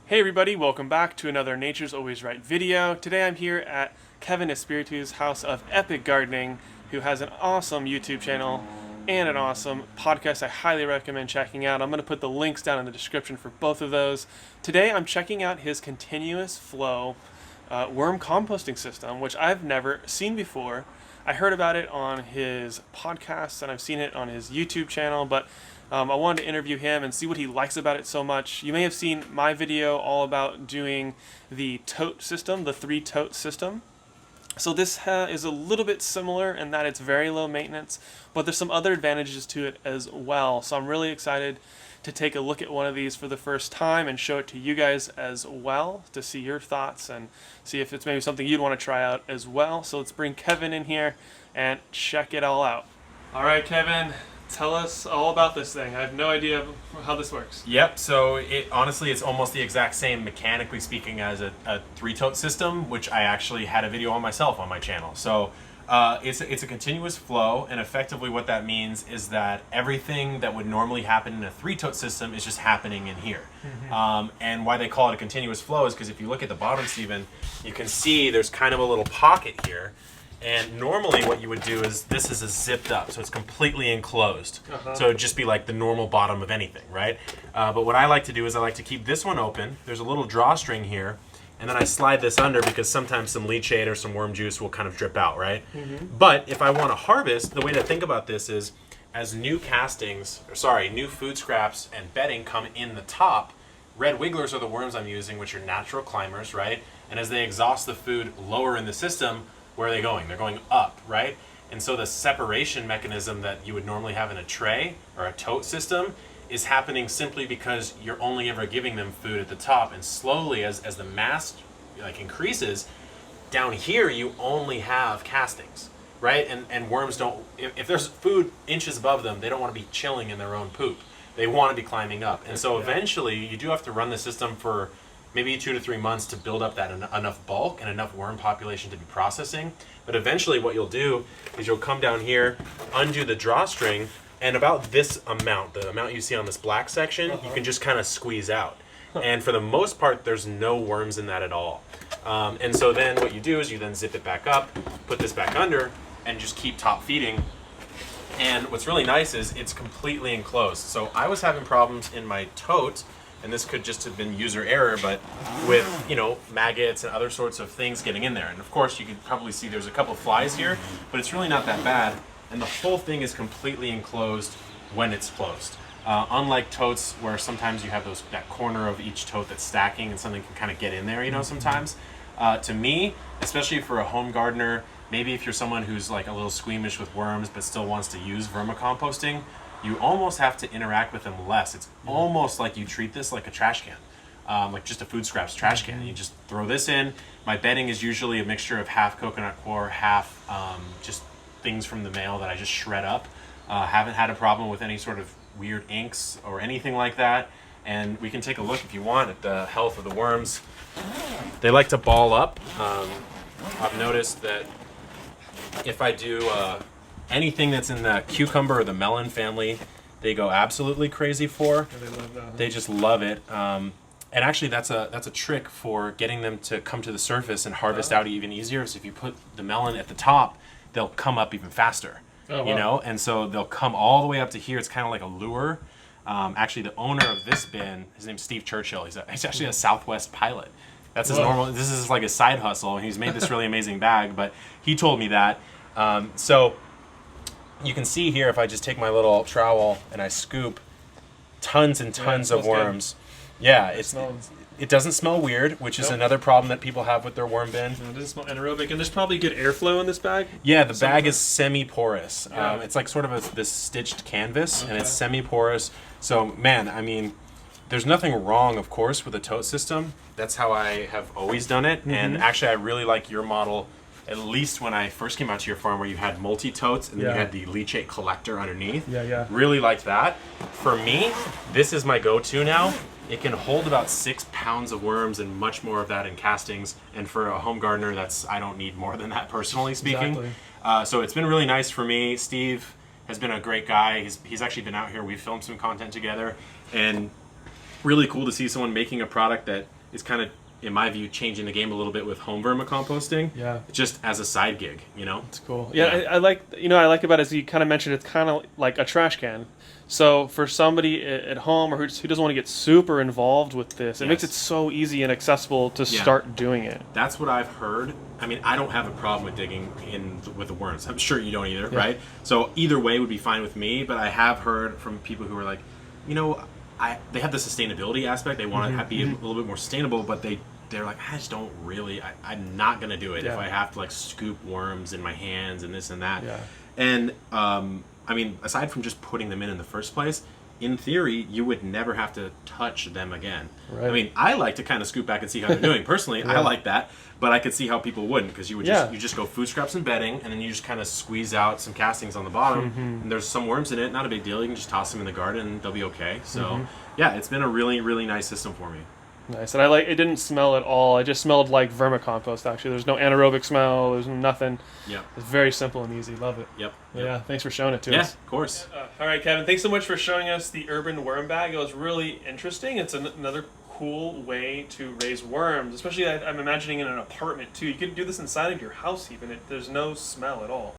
Hey everybody, welcome back to another Nature's Always Right video. Today I'm here at Kevin Espiritu's House of Epic Gardening, who has an awesome YouTube channel and an awesome podcast I highly recommend checking out. I'm going to put the links down in the description for both of those. Today I'm checking out his continuous flow worm composting system, which I've never seen before. I heard about it on his podcast and I've seen it on his YouTube channel, but I wanted to interview him and see what he likes about it so much. You may have seen my video all about doing the tote system, the 3-tote system. So this is a little bit similar in that it's very low maintenance, but there's some other advantages to it as well. So I'm really excited to take a look at one of these for the first time and show it to you guys as well, to see your thoughts and see if it's maybe something you'd want to try out as well. So let's bring Kevin in here and check it all out. All right, Kevin, tell us all about this thing. I have no idea how this works. Yep, so honestly it's almost the exact same mechanically speaking as a 3-tote system, which I actually had a video on myself on my channel. So it's a continuous flow, and effectively what that means is that everything that would normally happen in a 3-tote system is just happening in here. And why they call it a continuous flow is because if you look at the bottom, Stephen, you can see there's kind of a little pocket here. And normally what you would do is, this is a zipped up, so it's completely enclosed. So it'd just be like the normal bottom of anything, right? But what I like to do is I like to keep this one open. There's a little drawstring here, and then I slide this under because sometimes some leachate or some worm juice will kind of drip out, right? But if I want to harvest, the way to think about this is, as new new food scraps and bedding come in the top, red wigglers are the worms I'm using, which are natural climbers, right? And as they exhaust the food lower in the system, where are they going? They're going up, right? And so the separation mechanism that you would normally have in a tray or a tote system is happening simply because you're only ever giving them food at the top, and slowly as the mass increases, down here you only have castings, right? And worms don't, if there's food inches above them, they don't want to be chilling in their own poop. They want to be climbing up. And so eventually you do have to run the system for maybe 2 to 3 months to build up that enough bulk and enough worm population to be processing. But eventually what you'll do is you'll come down here, undo the drawstring, and about this amount, the amount you see on this black section, you can just kind of squeeze out. And for the most part, there's no worms in that at all. And so then what you do is you then zip it back up, put this back under, and just keep top feeding. And what's really nice is it's completely enclosed. So I was having problems in my tote, and this could just have been user error, but with, maggots and other sorts of things getting in there. And of course you could probably see there's a couple of flies here, but it's really not that bad. And the whole thing is completely enclosed when it's closed. Unlike totes where sometimes you have that corner of each tote that's stacking and something can kind of get in there, sometimes. To me, especially for a home gardener, maybe if you're someone who's like a little squeamish with worms but still wants to use vermicomposting, you almost have to interact with them less. It's almost like you treat this like a trash can, like just a food scraps trash can. You just throw this in. My bedding is usually a mixture of half coconut coir, half just things from the mail that I just shred up. Haven't had a problem with any sort of weird inks or anything like that. And we can take a look if you want at the health of the worms. They like to ball up. I've noticed that if I do anything that's in the cucumber or the melon family, they go absolutely crazy for. Yeah, they love that. They just love it. And actually that's a trick for getting them to come to the surface and harvest out even easier. Is if you put the melon at the top, they'll come up even faster. And so they'll come all the way up to here. It's kind of like a lure. Actually, the owner of this bin, his name's Steve Churchill. He's actually a Southwest pilot. That's his normal. This is like a side hustle, and he's made this really amazing bag. But he told me that. So you can see here, if I just take my little trowel and I scoop tons and tons of worms. Good. Yeah, it doesn't smell weird, which is another problem that people have with their worm bin. No, it doesn't smell anaerobic, and there's probably good airflow in this bag. Yeah, the bag is semi-porous. It's like sort of this stitched canvas, and it's semi-porous. So, man, I mean, there's nothing wrong, of course, with a tote system. That's how I have always done it. And actually, I really like your model, at least when I first came out to your farm, where you had multi-totes and then you had the leachate collector underneath. Really liked that. For me, this is my go-to now. It can hold about 6 pounds of worms and much more of that in castings. And for a home gardener, I don't need more than that, personally speaking. So it's been really nice for me. Steve has been a great guy. He's actually been out here. We've filmed some content together. And really cool to see someone making a product that is kind of, in my view, changing the game a little bit with home vermicomposting. Yeah. Just as a side gig, you know? It's cool. Yeah, I like, I like about it, as you kind of mentioned, it's kind of like a trash can. So for somebody at home or who doesn't want to get super involved with this, it makes it so easy and accessible to start doing it. That's what I've heard. I mean, I don't have a problem with digging in with the worms. I'm sure you don't either, right? So either way would be fine with me, but I have heard from people who are like, they have the sustainability aspect. They want to be a little bit more sustainable, but they're like, I just don't really, I'm not going to do it if I have to like scoop worms in my hands and this and that. Yeah. And, I mean, aside from just putting them in the first place, in theory, you would never have to touch them again. Right. I mean, I like to kind of scoop back and see how they're doing. Personally, I like that, but I could see how people wouldn't, because you just go food scraps and bedding, and then you just kind of squeeze out some castings on the bottom, and there's some worms in it. Not a big deal. You can just toss them in the garden, and they'll be okay. So, yeah, it's been a really, really nice system for me. Nice. And it didn't smell at all. It just smelled like vermicompost, actually. There's no anaerobic smell. There's nothing. Yeah. It's very simple and easy. Love it. Yep. Yeah, thanks for showing it to us. Yeah, of course. All right, Kevin, thanks so much for showing us the urban worm bag. It was really interesting. It's another cool way to raise worms, especially I'm imagining in an apartment, too. You could do this inside of your house even. There's no smell at all.